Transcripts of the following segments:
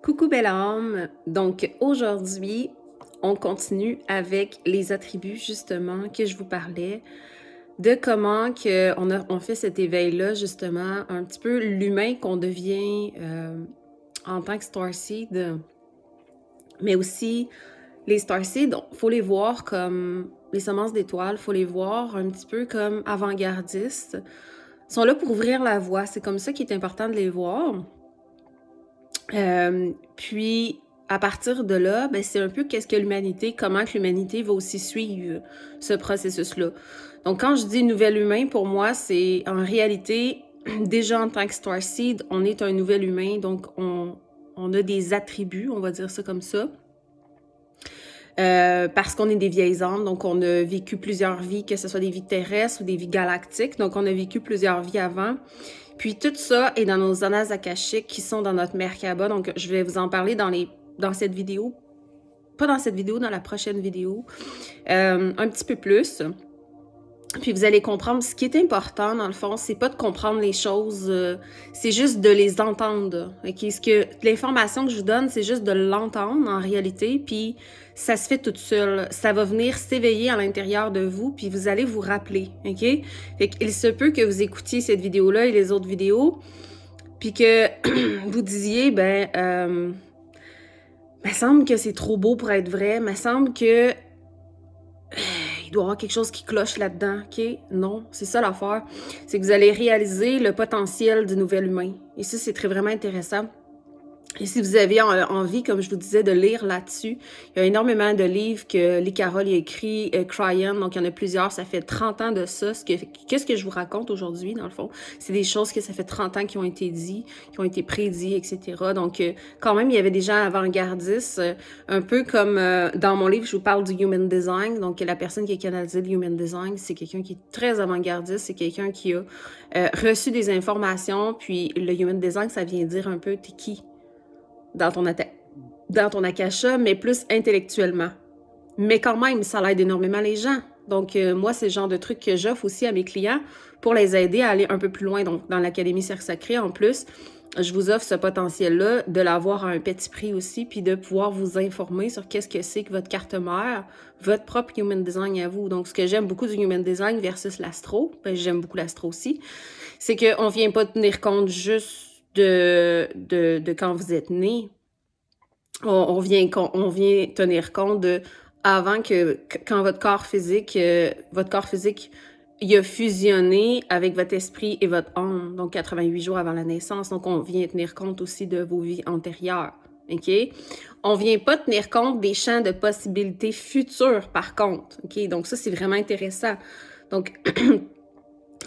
Coucou belle âme! Donc aujourd'hui, on continue avec les attributs justement que je vous parlais, de comment on fait cet éveil-là justement, un petit peu l'humain qu'on devient en tant que Starseed, mais aussi les Starseeds, il faut les voir comme les semences d'étoiles, il faut les voir un petit peu comme avant-gardistes. Ils sont là pour ouvrir la voie, c'est comme ça qu'il est important de les voir. Puis à partir de là, ben, c'est un peu qu'est-ce que l'humanité, comment que l'humanité va aussi suivre ce processus-là. Donc quand je dis nouvel humain, pour moi, c'est en réalité, déjà en tant que Starseed, on est un nouvel humain, donc on a des attributs, on va dire ça comme ça. Parce qu'on est des vieilles âmes, donc on a vécu plusieurs vies, que ce soit des vies terrestres ou des vies galactiques, donc on a vécu plusieurs vies avant. Puis tout ça est dans nos annales akashiques qui sont dans notre Merkaba, donc je vais vous en parler dans cette vidéo, pas dans cette vidéo, dans la prochaine vidéo, un petit peu plus. Puis vous allez comprendre, ce qui est important dans le fond, c'est pas de comprendre les choses, c'est juste de les entendre. Okay? L'information que je vous donne, c'est juste de l'entendre en réalité, puis ça se fait toute seule. Ça va venir s'éveiller à l'intérieur de vous, puis vous allez vous rappeler. Ok? Fait qu'il se peut que vous écoutiez cette vidéo-là et les autres vidéos, puis que vous disiez, me semble que c'est trop beau pour être vrai, me semble que il doit y avoir quelque chose qui cloche là-dedans, ok? Non, c'est ça l'affaire. C'est que vous allez réaliser le potentiel du nouvel humain. Et ça, c'est vraiment intéressant. Et si vous avez envie, comme je vous disais, de lire là-dessus, il y a énormément de livres que Lee Carroll a écrit, Cryan, donc il y en a plusieurs, ça fait 30 ans de ça. Qu'est-ce que je vous raconte aujourd'hui, dans le fond? C'est des choses que ça fait 30 ans qui ont été dit, qui ont été prédits, etc. Donc, quand même, il y avait des gens avant-gardistes, un peu comme dans mon livre, je vous parle du Human Design. Donc, la personne qui a canalisé le Human Design, c'est quelqu'un qui est très avant-gardiste, c'est quelqu'un qui a reçu des informations, puis le Human Design, ça vient dire un peu, t'es qui? Dans ton akasha, mais plus intellectuellement. Mais quand même, ça l'aide énormément les gens. Donc, moi, c'est le genre de truc que j'offre aussi à mes clients pour les aider à aller un peu plus loin. Donc, dans l'Académie Cercle Sacré, en plus, je vous offre ce potentiel-là de l'avoir à un petit prix aussi, puis de pouvoir vous informer sur qu'est-ce que c'est que votre carte mère, votre propre Human Design à vous. Donc, ce que j'aime beaucoup du Human Design versus l'astro, j'aime beaucoup l'astro aussi, c'est qu'on vient pas tenir compte juste de quand vous êtes né. On vient tenir compte de avant quand votre corps physique, il a fusionné avec votre esprit et votre âme, donc 88 jours avant la naissance. Donc, on vient tenir compte aussi de vos vies antérieures. OK? On vient pas tenir compte des champs de possibilités futures, par contre. OK? Donc, ça, c'est vraiment intéressant. Donc,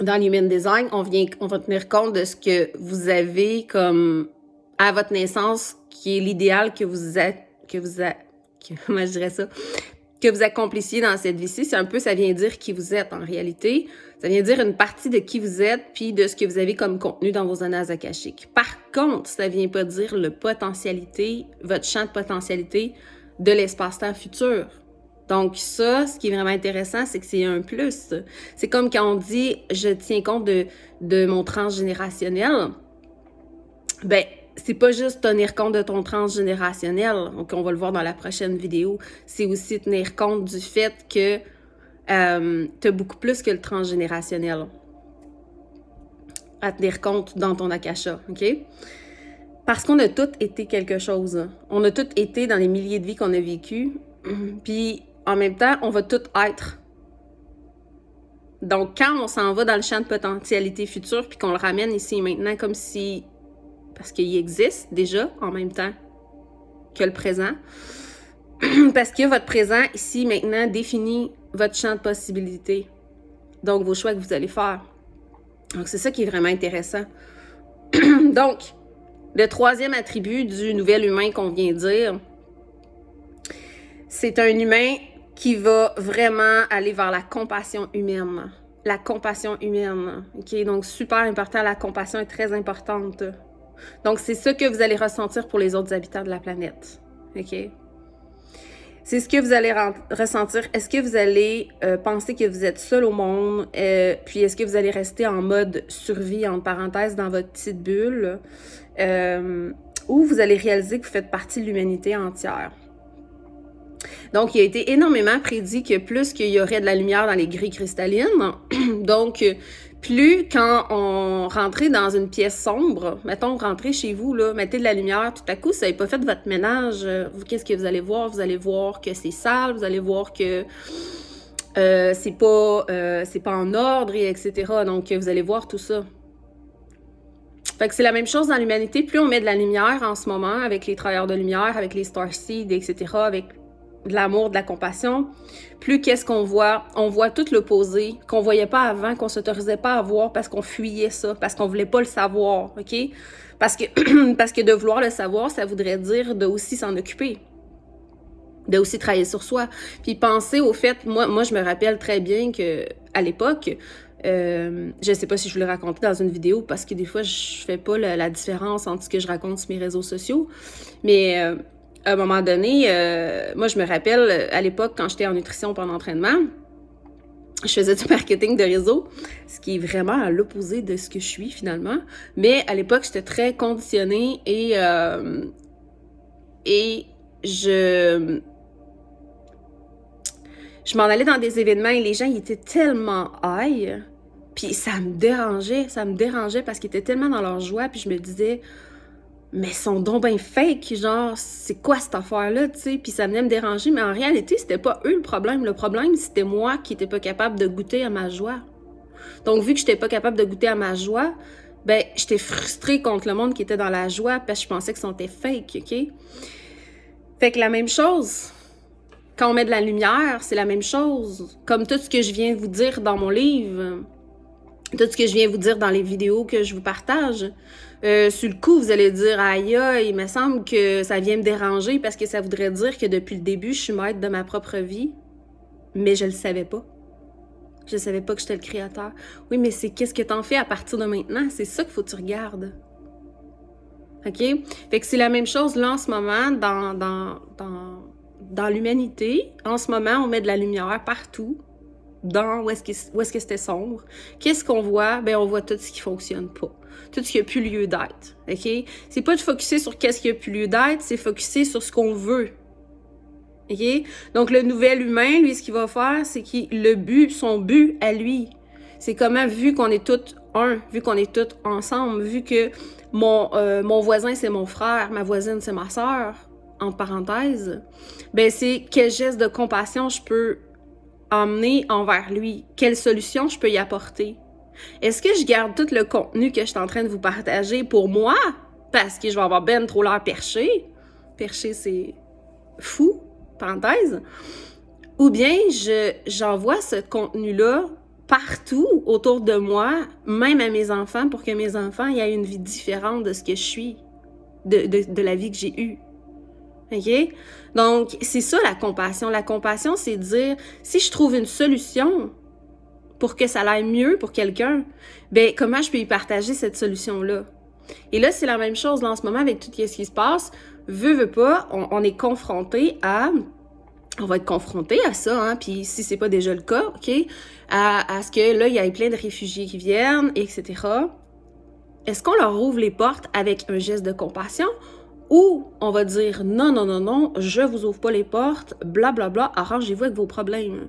dans l'Human Design, on va tenir compte de ce que vous avez comme à votre naissance, qui est l'idéal comment je dirais ça, que vous accomplissiez dans cette vie-ci. C'est un peu, ça vient dire qui vous êtes en réalité. Ça vient dire une partie de qui vous êtes, puis de ce que vous avez comme contenu dans vos annales akashiques. Par contre, ça vient pas dire votre champ de potentialité de l'espace-temps futur. Donc ça, ce qui est vraiment intéressant, c'est que c'est un plus. C'est comme quand on dit « je tiens compte de mon transgénérationnel », ben c'est pas juste tenir compte de ton transgénérationnel, donc on va le voir dans la prochaine vidéo, c'est aussi tenir compte du fait que t'as beaucoup plus que le transgénérationnel à tenir compte dans ton akasha, ok? Parce qu'on a tous été quelque chose. On a tous été dans les milliers de vies qu'on a vécues, puis en même temps, on va tout être. Donc, quand on s'en va dans le champ de potentialité future, puis qu'on le ramène ici et maintenant comme si... Parce qu'il existe déjà en même temps que le présent. Parce que votre présent ici maintenant définit votre champ de possibilités. Donc, vos choix que vous allez faire. Donc, c'est ça qui est vraiment intéressant. Donc, le troisième attribut du nouvel humain qu'on vient de dire, c'est un humain qui va vraiment aller vers la compassion humaine. La compassion humaine. OK? Donc, super important. La compassion est très importante. Donc, c'est ça que vous allez ressentir pour les autres habitants de la planète. OK? C'est ce que vous allez ressentir. Est-ce que vous allez penser que vous êtes seul au monde? Puis, est-ce que vous allez rester en mode survie, entre parenthèses, dans votre petite bulle? où vous allez réaliser que vous faites partie de l'humanité entière. Donc, il a été énormément prédit que plus qu'il y aurait de la lumière dans les grilles cristallines, donc plus quand on rentrait dans une pièce sombre, mettons, rentrez chez vous, là, mettez de la lumière, tout à coup, si vous n'avez pas fait votre ménage, qu'est-ce que vous allez voir? Vous allez voir que c'est sale, vous allez voir que c'est pas en ordre, et etc. Donc, vous allez voir tout ça. Fait que c'est la même chose dans l'humanité. Plus on met de la lumière en ce moment, avec les travailleurs de lumière, avec les starseeds, etc., avec de l'amour, de la compassion, plus qu'est-ce qu'on voit? On voit tout l'opposé, qu'on voyait pas avant, qu'on s'autorisait pas à voir parce qu'on fuyait ça, parce qu'on voulait pas le savoir, OK? Parce que de vouloir le savoir, ça voudrait dire de aussi s'en occuper, de aussi travailler sur soi. Puis penser au fait, moi je me rappelle très bien que à l'époque, je sais pas si je vous l'ai raconté dans une vidéo parce que des fois je fais pas la différence entre ce que je raconte sur mes réseaux sociaux, mais à un moment donné, moi je me rappelle à l'époque quand j'étais en nutrition pendant l'entraînement, je faisais du marketing de réseau, ce qui est vraiment à l'opposé de ce que je suis finalement, mais à l'époque j'étais très conditionnée et je m'en allais dans des événements et les gens, ils étaient tellement high, puis ça me dérangeait parce qu'ils étaient tellement dans leur joie, puis je me disais, mais ils sont donc ben fake, genre, c'est quoi cette affaire-là, tu sais, puis ça venait me déranger, mais en réalité, c'était pas eux le problème, c'était moi qui étais pas capable de goûter à ma joie. Donc, vu que j'étais pas capable de goûter à ma joie, ben, j'étais frustrée contre le monde qui était dans la joie parce que je pensais que c'était fake, OK? Fait que la même chose, quand on met de la lumière, c'est la même chose. Comme tout ce que je viens de vous dire dans mon livre, tout ce que je viens de vous dire dans les vidéos que je vous partage. Sur le coup, vous allez dire « Aïe, il me semble que ça vient me déranger parce que ça voudrait dire que depuis le début, je suis maître de ma propre vie. » Mais je le savais pas. Je savais pas que j'étais le créateur. Oui, mais c'est qu'est-ce que t'en fais à partir de maintenant? C'est ça qu'il faut que tu regardes. OK? Fait que c'est la même chose là en ce moment dans l'humanité. En ce moment, on met de la lumière partout, dans où est-ce que c'était sombre. Qu'est-ce qu'on voit? Ben, on voit tout ce qui fonctionne pas. Tout ce qui a plus lieu d'être. OK? C'est pas de focusser sur qu'est-ce qui a plus lieu d'être, c'est focusser sur ce qu'on veut. OK? Donc, le nouvel humain, lui, ce qu'il va faire, c'est son but à lui, c'est comment, vu qu'on est tous un, vu qu'on est tous ensemble, vu que mon voisin, c'est mon frère, ma voisine, c'est ma sœur, entre parenthèses, ben c'est quel geste de compassion je peux emmener envers lui, quelle solution je peux y apporter. Est-ce que je garde tout le contenu que je suis en train de vous partager pour moi, parce que je vais avoir ben trop l'air perché, c'est fou, parenthèse, ou bien j'envoie ce contenu-là partout autour de moi, même à mes enfants, pour que mes enfants aient une vie différente de ce que je suis, de la vie que j'ai eue. OK? Donc, c'est ça la compassion. La compassion, c'est dire, si je trouve une solution pour que ça aille mieux pour quelqu'un, ben comment je peux y partager cette solution-là? Et là, c'est la même chose là, en ce moment avec tout ce qui se passe. Veut pas, on est confronté à... On va être confronté à ça, hein, puis si c'est pas déjà le cas, OK, à ce que là, il y ait plein de réfugiés qui viennent, etc. Est-ce qu'on leur ouvre les portes avec un geste de compassion ou on va dire non, non, non, non, je vous ouvre pas les portes, blablabla, bla, bla, arrangez-vous avec vos problèmes.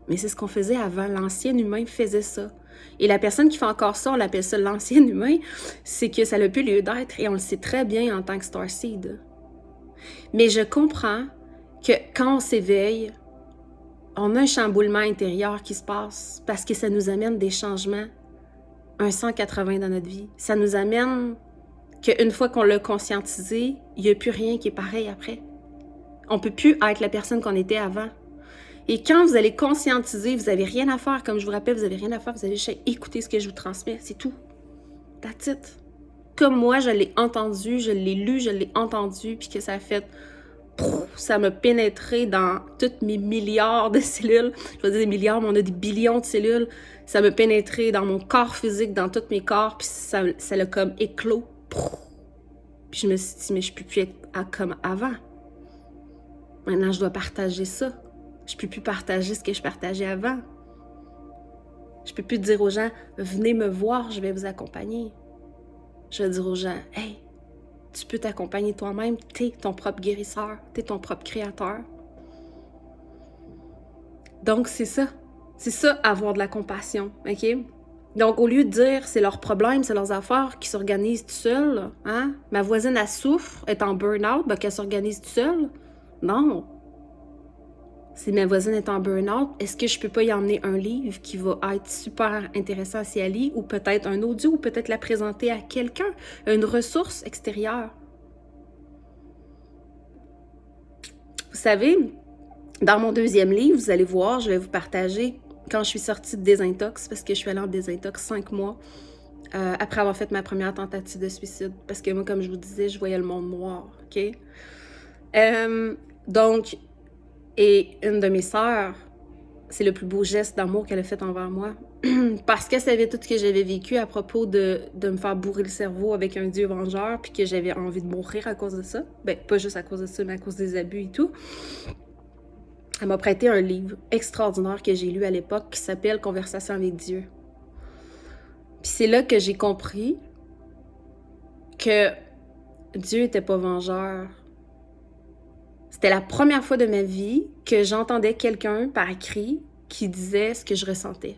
Mais c'est ce qu'on faisait avant, l'ancien humain faisait ça. Et la personne qui fait encore ça, on l'appelle ça l'ancien humain, c'est que ça n'a plus lieu d'être et on le sait très bien en tant que Starseed. Mais je comprends que quand on s'éveille, on a un chamboulement intérieur qui se passe parce que ça nous amène des changements, un 180 dans notre vie. Ça nous amène qu'une fois qu'on l'a conscientisé, il n'y a plus rien qui est pareil après. On ne peut plus être la personne qu'on était avant. Et quand vous allez conscientiser, vous n'avez rien à faire. Comme je vous rappelle, vous n'avez rien à faire. Vous allez juste écouter ce que je vous transmets. C'est tout. That's it. Comme moi, je l'ai entendu, je l'ai lu, je l'ai entendu, puis que ça a fait... Ça m'a pénétré dans tous mes milliards de cellules. Je vais dire des milliards, mais on a des billions de cellules. Ça m'a pénétré dans mon corps physique, dans tous mes corps, puis ça l'a comme éclos. Puis je me suis dit, mais je ne peux plus être comme avant. Maintenant, je dois partager ça. Je ne peux plus partager ce que je partageais avant. Je ne peux plus dire aux gens, venez me voir, je vais vous accompagner. Je vais dire aux gens, hey, tu peux t'accompagner toi-même, t'es ton propre guérisseur, t'es ton propre créateur. Donc, c'est ça. C'est ça, avoir de la compassion, OK? Donc, au lieu de dire c'est leurs problèmes, c'est leurs affaires qui s'organisent tout seuls, hein? Ma voisine, elle souffre, elle est en burn-out, ben qu'elle s'organise tout seule. Non. Si ma voisine est en burn-out, est-ce que je peux pas y emmener un livre qui va être super intéressant si elle lit, ou peut-être un audio, ou peut-être la présenter à quelqu'un, une ressource extérieure? Vous savez, dans mon deuxième livre, vous allez voir, je vais vous partager quand je suis sortie de désintox, parce que je suis allée en désintox 5 mois après avoir fait ma première tentative de suicide. Parce que moi, comme je vous disais, je voyais le monde noir, OK? Donc, et une de mes sœurs, c'est le plus beau geste d'amour qu'elle a fait envers moi. Parce qu'elle savait tout ce que j'avais vécu à propos de me faire bourrer le cerveau avec un dieu vengeur, puis que j'avais envie de mourir à cause de ça. Ben, pas juste à cause de ça, mais à cause des abus et tout. Elle m'a prêté un livre extraordinaire que j'ai lu à l'époque qui s'appelle « Conversation avec Dieu ». Puis c'est là que j'ai compris que Dieu n'était pas vengeur. C'était la première fois de ma vie que j'entendais quelqu'un par écrit qui disait ce que je ressentais.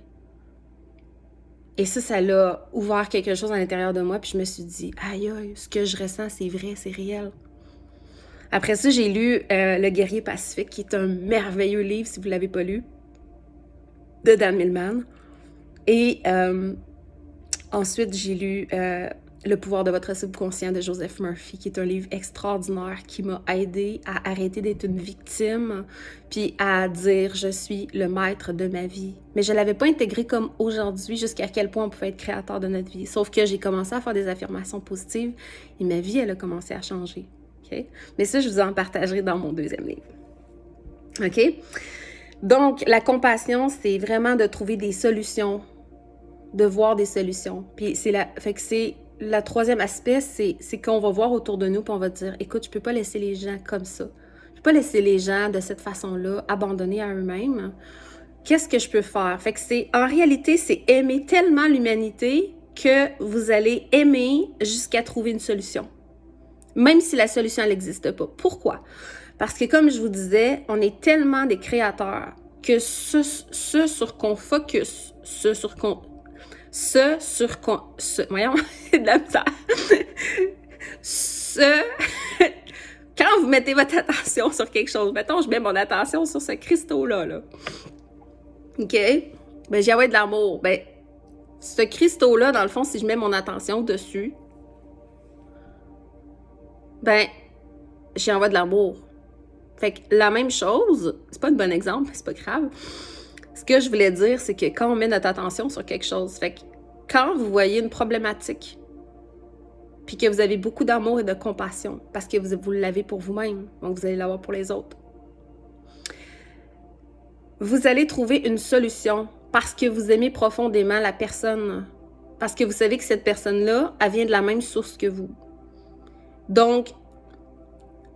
Et ça l'a ouvert quelque chose à l'intérieur de moi, puis je me suis dit « Aïe, aïe, ce que je ressens, c'est vrai, c'est réel ». Après ça, j'ai lu Le guerrier pacifique, qui est un merveilleux livre, si vous ne l'avez pas lu, de Dan Millman. Et ensuite, j'ai lu Le pouvoir de votre subconscient de Joseph Murphy, qui est un livre extraordinaire qui m'a aidé à arrêter d'être une victime, puis à dire « je suis le maître de ma vie ». Mais je ne l'avais pas intégré comme aujourd'hui, jusqu'à quel point on pouvait être créateur de notre vie. Sauf que j'ai commencé à faire des affirmations positives et ma vie, elle a commencé à changer. Okay? Mais ça, je vous en partagerai dans mon deuxième livre. OK? Donc, la compassion, c'est vraiment de trouver des solutions, de voir des solutions. Puis c'est le troisième aspect, c'est qu'on va voir autour de nous, puis on va dire, écoute, je peux pas laisser les gens comme ça. Je peux pas laisser les gens de cette façon-là, abandonnés à eux-mêmes. Qu'est-ce que je peux faire? Fait que en réalité, c'est aimer tellement l'humanité que vous allez aimer jusqu'à trouver une solution. Même si la solution, elle n'existe pas. Pourquoi? Parce que comme je vous disais, on est tellement des créateurs que ce sur qu'on focus, voyons, de la misère. Quand vous mettez votre attention sur quelque chose, mettons, je mets mon attention sur ce cristaux-là, là. OK? Ben, j'y envoie de l'amour. Ben, ce cristaux-là, dans le fond, si je mets mon attention dessus, ben, j'y envoie de l'amour. Fait que la même chose, c'est pas un bon exemple, c'est pas grave. Ce que je voulais dire, c'est que quand on met notre attention sur quelque chose, fait que quand vous voyez une problématique, puis que vous avez beaucoup d'amour et de compassion, parce que vous l'avez pour vous-même, donc vous allez l'avoir pour les autres, vous allez trouver une solution parce que vous aimez profondément la personne, parce que vous savez que cette personne-là, elle vient de la même source que vous. Donc,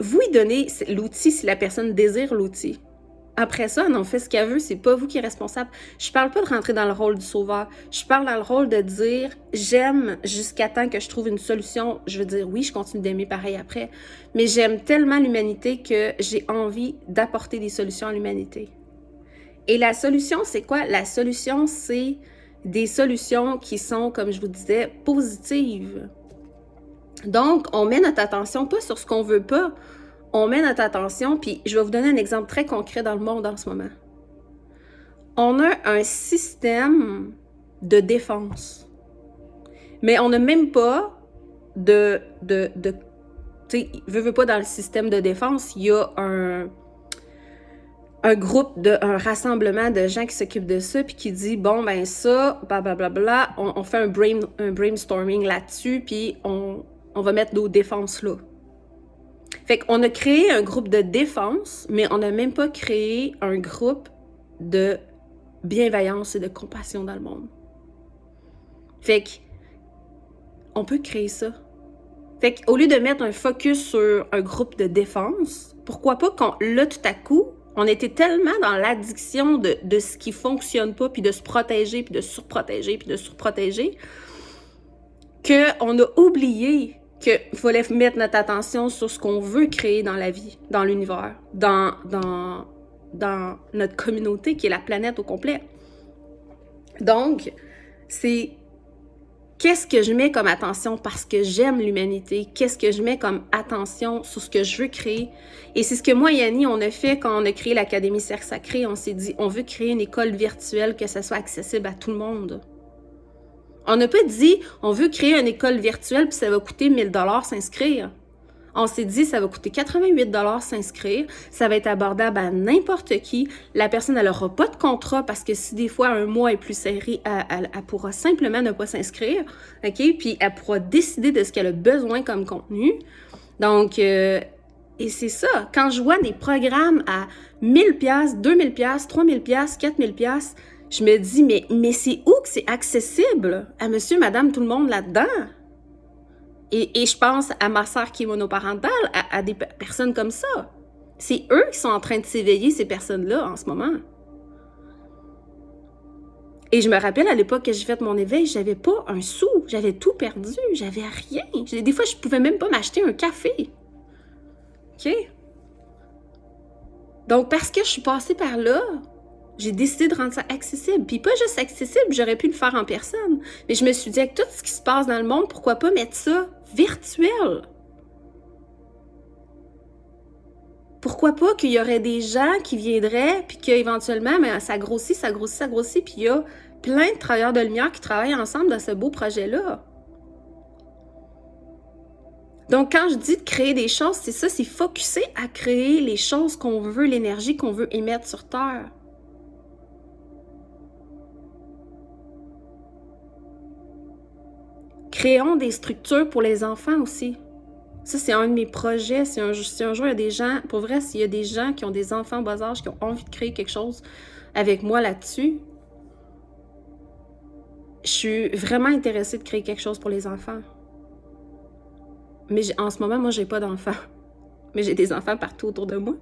vous lui donnez l'outil si la personne désire l'outil. Après ça, elle en fait ce qu'elle veut, c'est pas vous qui êtes responsable. Je parle pas de rentrer dans le rôle du sauveur. Je parle dans le rôle de dire j'aime jusqu'à temps que je trouve une solution. Je veux dire oui, je continue d'aimer pareil après, mais j'aime tellement l'humanité que j'ai envie d'apporter des solutions à l'humanité. Et la solution, c'est quoi? La solution, c'est des solutions qui sont, comme je vous disais, positives. Donc, on met notre attention pas sur ce qu'on veut pas, on met notre attention, puis je vais vous donner un exemple très concret dans le monde en ce moment. On a un système de défense, mais on n'a même pas tu sais, veut pas dans le système de défense, il y a un groupe, un rassemblement de gens qui s'occupent de ça, puis qui dit, bon, ben ça, blablabla, on fait un brainstorming là-dessus, puis on va mettre nos défenses là. Fait qu'on a créé un groupe de défense, mais on n'a même pas créé un groupe de bienveillance et de compassion dans le monde. Fait qu'on peut créer ça. Fait qu'au lieu de mettre un focus sur un groupe de défense, pourquoi pas là, tout à coup, on était tellement dans l'addiction de ce qui fonctionne pas, puis de se protéger, puis de surprotéger, puis de surprotéger, qu'on a oublié qu'il fallait mettre notre attention sur ce qu'on veut créer dans la vie, dans l'univers, dans notre communauté qui est la planète au complet. Donc, c'est qu'est-ce que je mets comme attention parce que j'aime l'humanité? Qu'est-ce que je mets comme attention sur ce que je veux créer? Et c'est ce que moi et Annie, on a fait quand on a créé l'Académie Cercle Sacré. On s'est dit, on veut créer une école virtuelle, que ça soit accessible à tout le monde. On n'a pas dit, on veut créer une école virtuelle puis ça va coûter 1000 $ s'inscrire. On s'est dit, ça va coûter 88 $ s'inscrire, ça va être abordable à n'importe qui. La personne, elle n'aura pas de contrat parce que si des fois un mois est plus serré, elle pourra simplement ne pas s'inscrire, OK? Puis elle pourra décider de ce qu'elle a besoin comme contenu. Donc, et c'est ça, quand je vois des programmes à 1000 $, 2000 $, 3000 $, 4000 $, je me dis, mais c'est où que c'est accessible à monsieur, madame, tout le monde là-dedans? Et je pense à ma sœur qui est monoparentale, à des personnes comme ça. C'est eux qui sont en train de s'éveiller, ces personnes-là, en ce moment. Et je me rappelle, à l'époque que j'ai fait mon éveil, j'avais pas un sou. J'avais tout perdu. J'avais rien. Des fois, je pouvais même pas m'acheter un café. OK? Donc, parce que je suis passée par là, j'ai décidé de rendre ça accessible. Puis pas juste accessible, j'aurais pu le faire en personne. Mais je me suis dit, avec tout ce qui se passe dans le monde, pourquoi pas mettre ça virtuel? Pourquoi pas qu'il y aurait des gens qui viendraient, puis qu'éventuellement, ça grossit, puis il y a plein de travailleurs de lumière qui travaillent ensemble dans ce beau projet-là. Donc, quand je dis de créer des choses, c'est ça, c'est focusser à créer les choses qu'on veut, l'énergie qu'on veut émettre sur Terre. Créons des structures pour les enfants aussi. Ça, c'est un de mes projets. Si un jour, il y a des gens, pour vrai, s'il y a des gens qui ont des enfants bas âge, qui ont envie de créer quelque chose avec moi là-dessus, je suis vraiment intéressée de créer quelque chose pour les enfants. Mais en ce moment, moi, j'ai pas d'enfants. Mais j'ai des enfants partout autour de moi,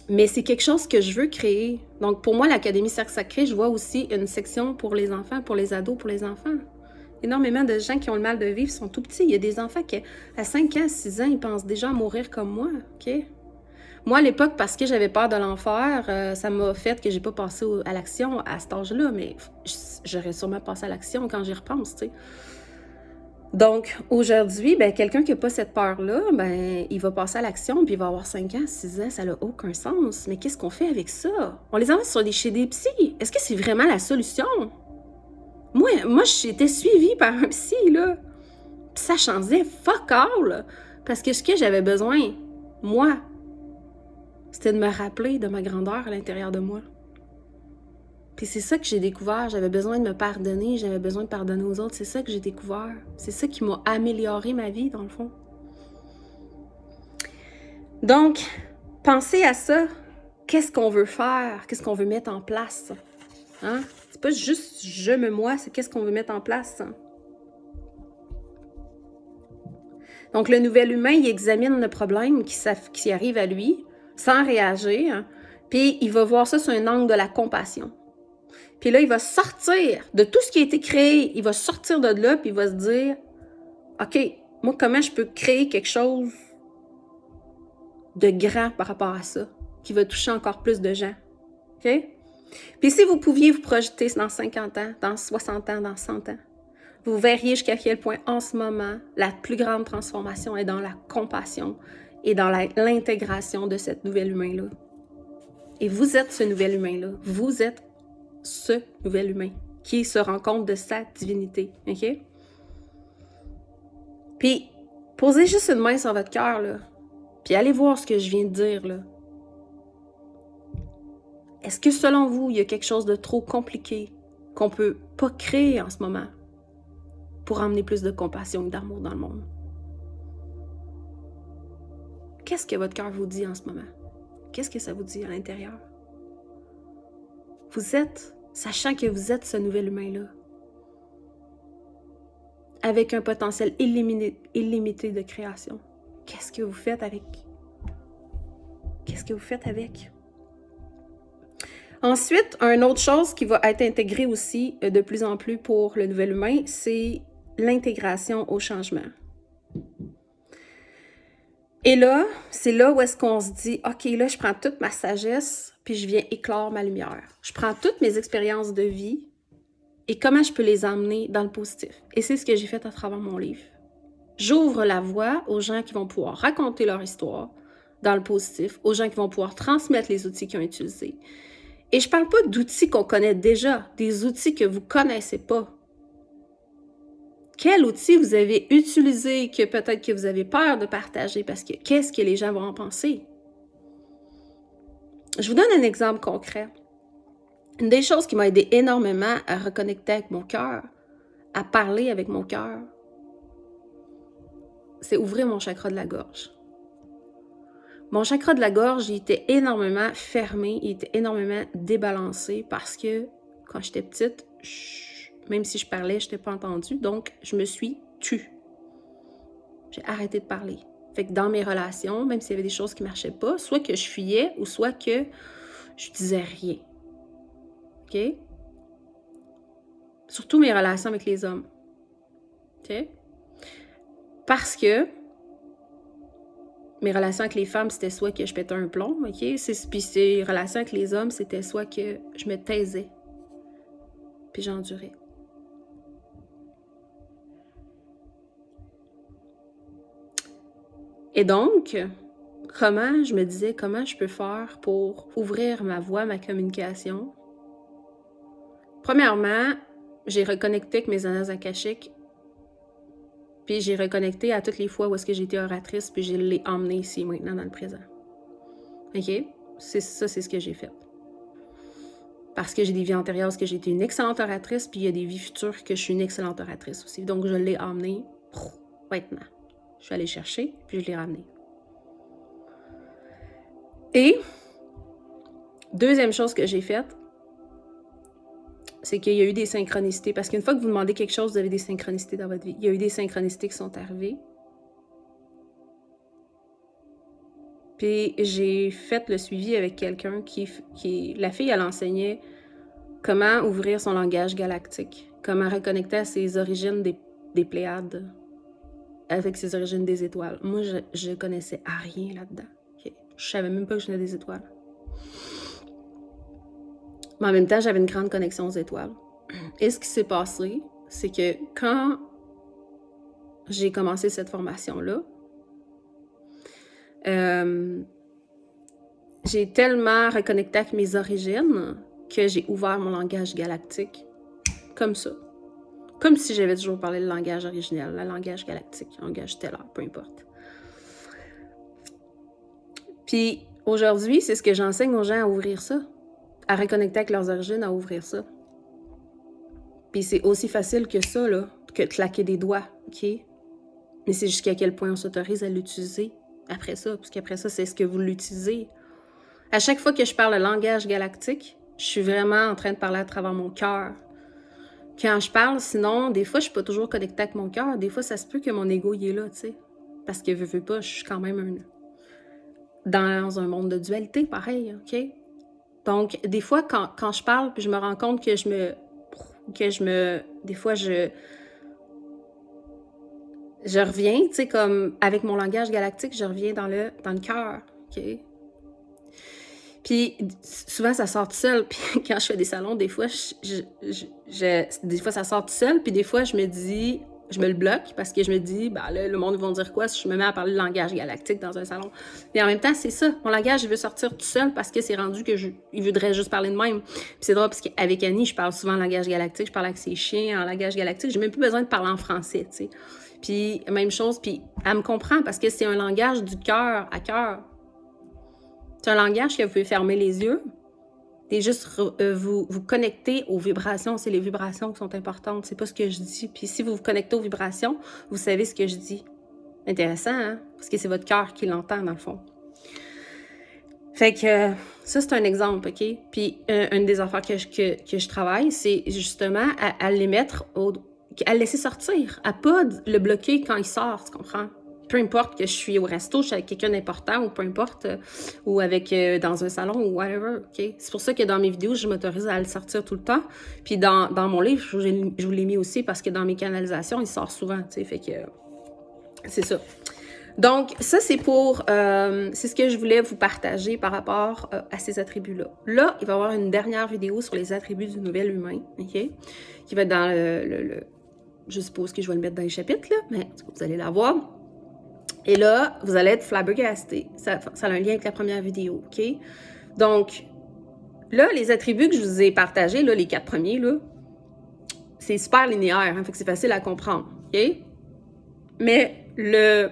mais c'est quelque chose que je veux créer. Donc, pour moi, l'Académie Cercle Sacré, je vois aussi une section pour les enfants, pour les ados, pour les enfants. Énormément de gens qui ont le mal de vivre sont tout petits. Il y a des enfants qui, à 5 ans, 6 ans, ils pensent déjà à mourir comme moi, OK? Moi, à l'époque, parce que j'avais peur de l'enfer, ça m'a fait que j'ai pas passé à l'action à cet âge-là, mais j'aurais sûrement passé à l'action quand j'y repense, tu sais. Donc, aujourd'hui, quelqu'un qui n'a pas cette peur-là, il va passer à l'action, puis il va avoir 5 ans, 6 ans, ça n'a aucun sens. Mais qu'est-ce qu'on fait avec ça? On les envoie chez des psys. Est-ce que c'est vraiment la solution? Moi j'étais suivie par un psy, là. Puis ça changeait fuck all. Parce que ce que j'avais besoin, moi, c'était de me rappeler de ma grandeur à l'intérieur de moi. Puis c'est ça que j'ai découvert. J'avais besoin de me pardonner. J'avais besoin de pardonner aux autres. C'est ça que j'ai découvert. C'est ça qui m'a amélioré ma vie, dans le fond. Donc, pensez à ça. Qu'est-ce qu'on veut faire? Qu'est-ce qu'on veut mettre en place? Hein? C'est pas juste je me moi, c'est qu'est-ce qu'on veut mettre en place. Donc, le nouvel humain, il examine le problème qui arrive à lui sans réagir. Puis, il va voir ça sur un angle de la compassion. Puis là, il va sortir de tout ce qui a été créé. Il va sortir de là, puis il va se dire, OK, moi, comment je peux créer quelque chose de grand par rapport à ça, qui va toucher encore plus de gens. OK? Puis si vous pouviez vous projeter dans 50 ans, dans 60 ans, dans 100 ans, vous verriez jusqu'à quel point, en ce moment, la plus grande transformation est dans la compassion et dans l'intégration de cet nouvel humain-là. Et vous êtes ce nouvel humain-là. Vous êtes ce nouvel humain qui se rend compte de sa divinité. OK? Puis, posez juste une main sur votre cœur, là. Puis allez voir ce que je viens de dire, là. Est-ce que, selon vous, il y a quelque chose de trop compliqué qu'on peut pas créer en ce moment pour emmener plus de compassion et d'amour dans le monde? Qu'est-ce que votre cœur vous dit en ce moment? Qu'est-ce que ça vous dit à l'intérieur? Vous êtes, sachant que vous êtes ce nouvel humain-là, avec un potentiel illimité de création. Qu'est-ce que vous faites avec? Qu'est-ce que vous faites avec? Ensuite, une autre chose qui va être intégrée aussi de plus en plus pour le nouvel humain, c'est l'intégration au changement. Et là, c'est là où est-ce qu'on se dit, OK, là, je prends toute ma sagesse, puis je viens éclore ma lumière. Je prends toutes mes expériences de vie et comment je peux les emmener dans le positif. Et c'est ce que j'ai fait à travers mon livre. J'ouvre la voie aux gens qui vont pouvoir raconter leur histoire dans le positif, aux gens qui vont pouvoir transmettre les outils qu'ils ont utilisés. Et je parle pas d'outils qu'on connaît déjà, des outils que vous connaissez pas. Quel outil vous avez utilisé que peut-être que vous avez peur de partager parce que qu'est-ce que les gens vont en penser? Je vous donne un exemple concret. Une des choses qui m'a aidé énormément à reconnecter avec mon cœur, à parler avec mon cœur, c'est ouvrir mon chakra de la gorge. Mon chakra de la gorge, il était énormément fermé, il était énormément débalancé parce que quand j'étais petite, même si je parlais, je n'étais pas entendue, donc je me suis tue. J'ai arrêté de parler. Fait que dans mes relations, même s'il y avait des choses qui ne marchaient pas, soit que je fuyais ou soit que je disais rien. OK? Surtout mes relations avec les hommes. OK? Parce que mes relations avec les femmes, c'était soit que je pétais un plomb, OK? Puis ces relations avec les hommes, c'était soit que je me taisais, puis j'endurais. Et donc, comment je peux faire pour ouvrir ma voix, ma communication? Premièrement, j'ai reconnecté avec mes annales akashiques, puis j'ai reconnecté à toutes les fois où est-ce que j'étais oratrice, puis je l'ai emmené ici, maintenant, dans le présent. OK? C'est ce que j'ai fait. Parce que j'ai des vies antérieures où j'ai été une excellente oratrice, puis il y a des vies futures que je suis une excellente oratrice aussi. Donc, je l'ai emmené maintenant. Je suis allée chercher, puis je l'ai ramené. Et, deuxième chose que j'ai faite, c'est qu'il y a eu des synchronicités. Parce qu'une fois que vous demandez quelque chose, vous avez des synchronicités dans votre vie. Il y a eu des synchronicités qui sont arrivées. Puis j'ai fait le suivi avec quelqu'un la fille, elle enseignait comment ouvrir son langage galactique, comment reconnecter à ses origines des Pléiades, avec ses origines des étoiles. Moi, je connaissais à rien là-dedans. Okay? Je savais même pas que je venais des étoiles. Mais en même temps, j'avais une grande connexion aux étoiles. Et ce qui s'est passé, c'est que quand j'ai commencé cette formation-là, j'ai tellement reconnecté avec mes origines que j'ai ouvert mon langage galactique comme ça. Comme si j'avais toujours parlé le langage originel, le langage galactique, le langage stellaire, peu importe. Puis aujourd'hui, c'est ce que j'enseigne aux gens à ouvrir ça, à reconnecter avec leurs origines, à ouvrir ça. Puis c'est aussi facile que ça, là, que claquer des doigts, OK? Mais c'est jusqu'à quel point on s'autorise à l'utiliser après ça, parce qu'après ça, c'est ce que vous l'utilisez. À chaque fois que je parle le langage galactique, je suis vraiment en train de parler à travers mon cœur. Quand je parle, sinon, des fois, je suis pas toujours connectée avec mon cœur. Des fois, ça se peut que mon ego, il est là, tu sais. Parce que, veux pas, je suis quand même dans un monde de dualité, pareil, OK? Donc, des fois, quand je parle, puis je me rends compte que des fois, je reviens, tu sais, comme avec mon langage galactique, je reviens dans le cœur, OK? Puis souvent, ça sort tout seul. Puis quand je fais des salons, des fois, des fois ça sort tout seul. Puis des fois, je me dis, je me le bloque parce que je me dis, ben là, le monde va dire quoi si je me mets à parler de langage galactique dans un salon. Mais en même temps, c'est ça. Mon langage, il veut sortir tout seul parce que c'est rendu que il voudrait juste parler de même. Puis c'est drôle parce qu'avec Annie, je parle souvent en langage galactique. Je parle avec ses chiens en langage galactique. J'ai même plus besoin de parler en français, tu sais. Puis même chose, puis elle me comprend parce que c'est un langage du cœur à cœur. C'est un langage que vous pouvez fermer les yeux et juste vous connecter aux vibrations. C'est les vibrations qui sont importantes. C'est pas ce que je dis. Puis si vous vous connectez aux vibrations, vous savez ce que je dis. Intéressant, hein? Parce que c'est votre cœur qui l'entend, dans le fond. Fait que ça, c'est un exemple, OK? Puis une des affaires que je travaille, c'est justement à les mettre à le laisser sortir, à pas le bloquer quand il sort, tu comprends? Peu importe que je suis au resto, je suis avec quelqu'un d'important ou peu importe, ou avec dans un salon ou whatever, OK? C'est pour ça que dans mes vidéos, je m'autorise à le sortir tout le temps. Puis dans mon livre, je vous l'ai mis aussi parce que dans mes canalisations, il sort souvent, tu sais, fait que c'est ça. Donc, ça, c'est c'est ce que je voulais vous partager par rapport à ces attributs-là. Là, il va y avoir une dernière vidéo sur les attributs du nouvel humain, OK? Qui va être dans je suppose que je vais le mettre dans les chapitres, là, mais vous allez la voir. Et là, vous allez être flabbergasté. Ça a un lien avec la première vidéo, OK? Donc, là, les attributs que je vous ai partagés, là, les 4 premiers, là, c'est super linéaire, hein, fait que c'est facile à comprendre, OK? Mais le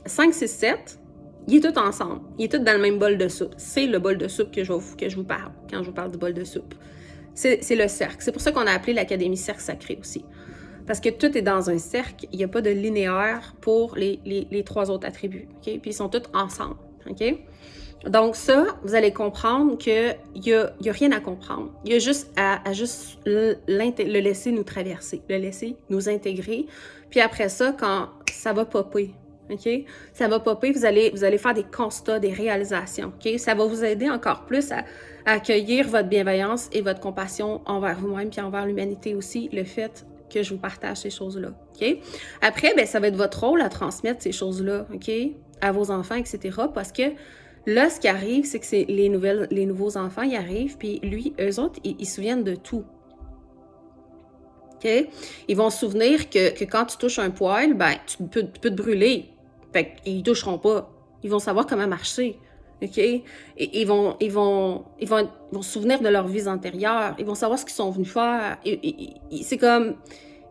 5, 6, 7, il est tout ensemble. Il est tout dans le même bol de soupe. C'est le bol de soupe que je vous parle quand je vous parle du bol de soupe. C'est le cercle. C'est pour ça qu'on a appelé l'Académie Cercle Sacré aussi. Parce que tout est dans un cercle. Il n'y a pas de linéaire pour les 3 autres attributs. Okay? Puis ils sont tous ensemble. Okay? Donc ça, vous allez comprendre qu'il n'y a rien à comprendre. Il y a juste à le laisser nous traverser, le laisser nous intégrer. Puis après ça, quand ça va popper, OK? Ça va popper, vous allez faire des constats, des réalisations, OK? Ça va vous aider encore plus à accueillir votre bienveillance et votre compassion envers vous-même puis envers l'humanité aussi, le fait que je vous partage ces choses-là, OK? Après, ben, ça va être votre rôle à transmettre ces choses-là, OK? À vos enfants, etc. Parce que là, ce qui arrive, c'est que les nouveaux enfants, ils arrivent, puis eux autres, ils se souviennent de tout. OK? Ils vont se souvenir que quand tu touches un poêle, ben, tu peux te brûler. Fait qu'ils ne toucheront pas. Ils vont savoir comment marcher. OK? Et ils vont se souvenir de leur vie antérieure. Ils vont savoir ce qu'ils sont venus faire. C'est comme...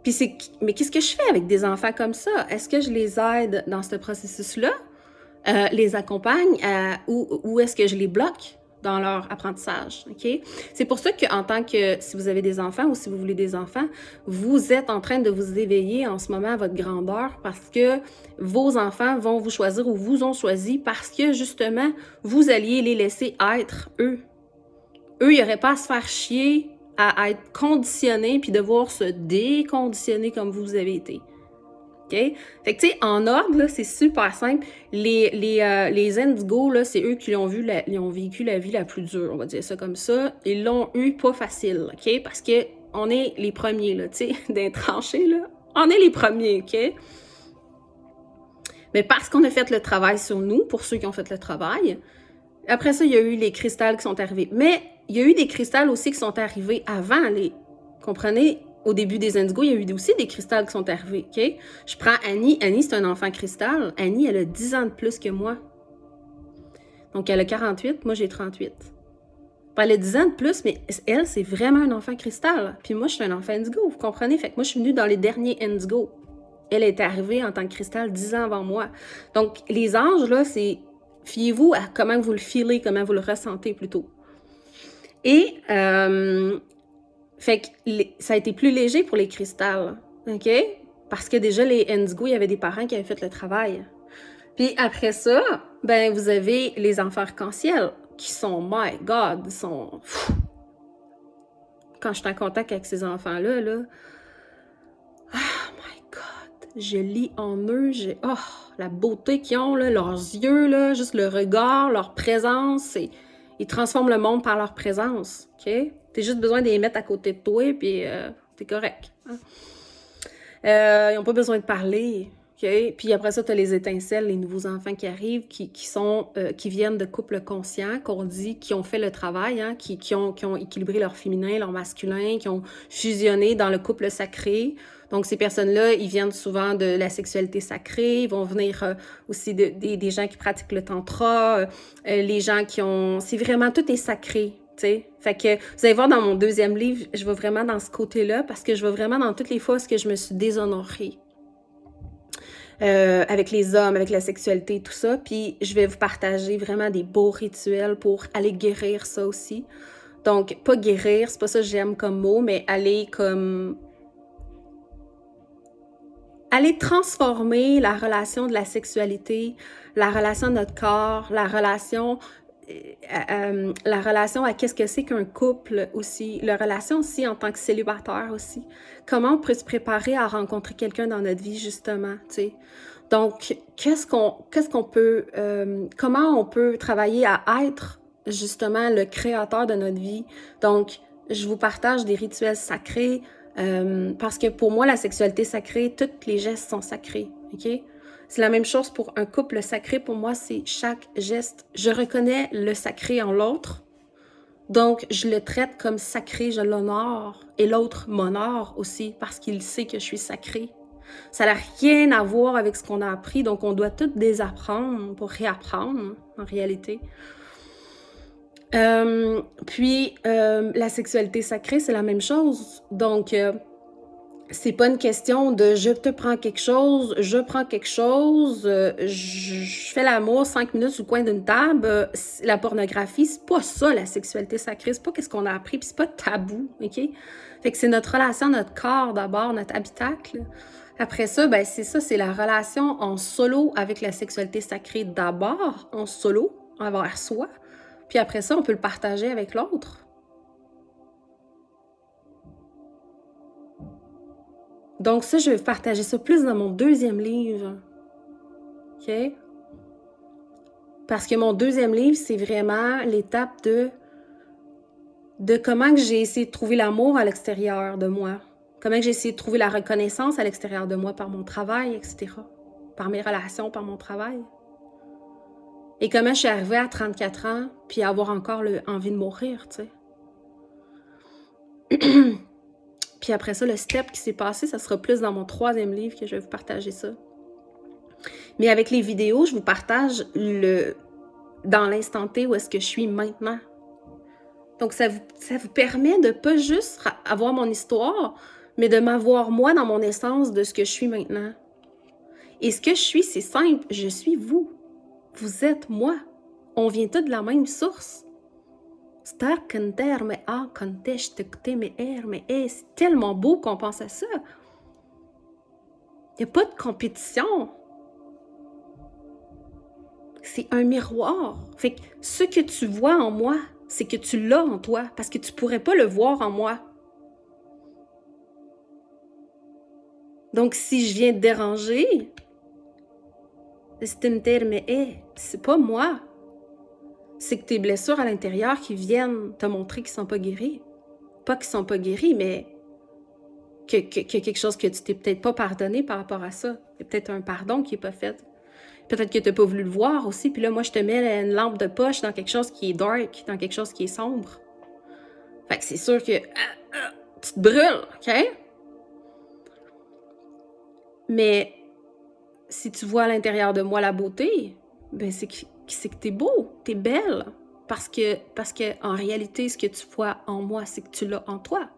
Puis mais qu'est-ce que je fais avec des enfants comme ça? Est-ce que je les aide dans ce processus-là? Les accompagne ou est-ce que je les bloque dans leur apprentissage, OK? C'est pour ça qu'en tant que, si vous avez des enfants ou si vous voulez des enfants, vous êtes en train de vous éveiller en ce moment à votre grandeur parce que vos enfants vont vous choisir ou vous ont choisi parce que, justement, vous alliez les laisser être eux. Eux, ils n'auraient pas à se faire chier à être conditionnés puis devoir se déconditionner comme vous avez été. Okay? Fait que, tu sais, en ordre, là, c'est super simple. Les Indigo, là, c'est eux qui ont vécu la vie la plus dure, on va dire ça comme ça. Ils l'ont eu pas facile, OK? Parce que on est les premiers, là, tu sais, d'un tranché, là. On est les premiers, OK? Mais parce qu'on a fait le travail sur nous, pour ceux qui ont fait le travail, après ça, il y a eu les cristals qui sont arrivés. Mais il y a eu des cristals aussi qui sont arrivés avant comprenez? Au début des Indigo, il y a eu aussi des cristals qui sont arrivés, OK? Je prends Annie. Annie, c'est un enfant cristal. Annie, elle a 10 ans de plus que moi. Donc, elle a 48. Moi, j'ai 38. Elle a 10 ans de plus, mais elle, c'est vraiment un enfant cristal. Puis moi, je suis un enfant Indigo, vous comprenez? Fait que moi, je suis venue dans les derniers Indigo. Elle est arrivée en tant que cristal 10 ans avant moi. Donc, les anges, là, c'est... Fiez-vous à comment vous le feelez, comment vous le ressentez plutôt. Et... fait que ça a été plus léger pour les cristals, OK? Parce que déjà, les Indigo, il y avait des parents qui avaient fait le travail. Puis après ça, ben vous avez les enfants arc-en-ciel qui sont, my God, ils sont... Quand je suis en contact avec ces enfants-là, là, oh my God, je lis en eux, la beauté qu'ils ont, là, leurs yeux, là, juste le regard, leur présence, ils transforment le monde par leur présence, OK? T'as juste besoin de les mettre à côté de toi, puis t'es correct. Hein? Ils n'ont pas besoin de parler. Okay? Puis après ça, tu as les étincelles, les nouveaux enfants qui arrivent, qui viennent de couples conscients, qu'on dit, qui ont fait le travail, hein, qui ont équilibré leur féminin, leur masculin, qui ont fusionné dans le couple sacré. Donc, ces personnes-là, ils viennent souvent de la sexualité sacrée. Ils vont venir aussi des gens qui pratiquent le tantra, les gens qui ont... C'est vraiment, tout est sacré. T'sais. Fait que vous allez voir dans mon deuxième livre, je vais vraiment dans ce côté-là parce que je vais vraiment dans toutes les fois où je me suis déshonorée avec les hommes, avec la sexualité, tout ça. Puis je vais vous partager vraiment des beaux rituels pour aller guérir ça aussi. Donc, pas guérir, c'est pas ça que j'aime comme mot, mais aller transformer la relation de la sexualité, la relation de notre corps, la relation à qu'est-ce que c'est qu'un couple aussi, la relation aussi en tant que célibataire aussi. Comment on peut se préparer à rencontrer quelqu'un dans notre vie, justement, tu sais. Donc, qu'est-ce qu'on peut, comment on peut travailler à être justement le créateur de notre vie? Donc, je vous partage des rituels sacrés parce que pour moi, la sexualité sacrée, tous les gestes sont sacrés, ok? C'est la même chose pour un couple sacré. Pour moi, c'est chaque geste. Je reconnais le sacré en l'autre, donc je le traite comme sacré, je l'honore, et l'autre m'honore aussi parce qu'il sait que je suis sacrée. Ça n'a rien à voir avec ce qu'on a appris, donc on doit tout désapprendre pour réapprendre, en réalité. Puis, la sexualité sacrée, c'est la même chose. Donc, c'est pas une question de je te prends quelque chose, je prends quelque chose, je fais l'amour 5 minutes sur le coin d'une table. La pornographie, c'est pas ça, la sexualité sacrée. C'est pas qu'est-ce qu'on a appris, puis c'est pas tabou, OK? Fait que c'est notre relation, notre corps d'abord, notre habitacle. Après ça, ben c'est ça, c'est la relation en solo avec la sexualité sacrée d'abord, en solo, envers soi. Puis après ça, on peut le partager avec l'autre. Donc ça, je vais partager ça plus dans mon deuxième livre. OK? Parce que mon deuxième livre, c'est vraiment l'étape de comment que j'ai essayé de trouver l'amour à l'extérieur de moi. Comment que j'ai essayé de trouver la reconnaissance à l'extérieur de moi par mon travail, etc. Par mes relations, par mon travail. Et comment je suis arrivée à 34 ans puis avoir encore envie de mourir, tu sais. Puis après ça, le step qui s'est passé, ça sera plus dans mon troisième livre que je vais vous partager ça. Mais avec les vidéos, je vous partage dans l'instant T où est-ce que je suis maintenant. Donc, ça vous permet de pas juste avoir mon histoire, mais de m'avoir moi dans mon essence de ce que je suis maintenant. Et ce que je suis, c'est simple. Je suis vous. Vous êtes moi. On vient tous de la même source. C'est tellement beau qu'on pense à ça. Il n'y a pas de compétition. C'est un miroir. Fait que ce que tu vois en moi, c'est que tu l'as en toi, parce que tu pourrais pas le voir en moi. Donc, si je viens te déranger, c'est pas moi. C'est que tes blessures à l'intérieur qui viennent te montrer qu'ils sont pas guéris. Pas qu'ils sont pas guéris, mais qu'il y a quelque chose que tu t'es peut-être pas pardonné par rapport à ça. Il y a peut-être un pardon qui est pas fait. Peut-être que tu n'as pas voulu le voir aussi, puis là, moi, je te mets une lampe de poche dans quelque chose qui est dark, dans quelque chose qui est sombre. Fait que c'est sûr que tu te brûles, OK? Mais si tu vois à l'intérieur de moi la beauté, ben c'est que t'es beau, t'es belle. Parce que en réalité, ce que tu vois en moi, c'est que tu l'as en toi.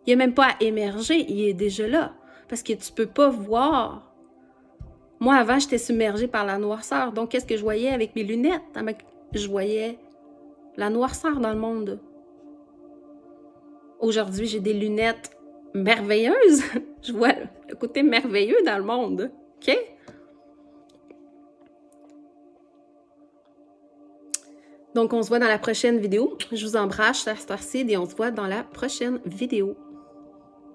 Il n'y a même pas à émerger, il est déjà là. Parce que tu peux pas voir. Moi, avant, j'étais submergée par la noirceur. Donc, qu'est-ce que je voyais avec mes lunettes? Je voyais la noirceur dans le monde. Aujourd'hui, j'ai des lunettes merveilleuses. Je vois le côté merveilleux dans le monde. OK? Donc, on se voit dans la prochaine vidéo. Je vous embrasse, chers Starseed, et on se voit dans la prochaine vidéo.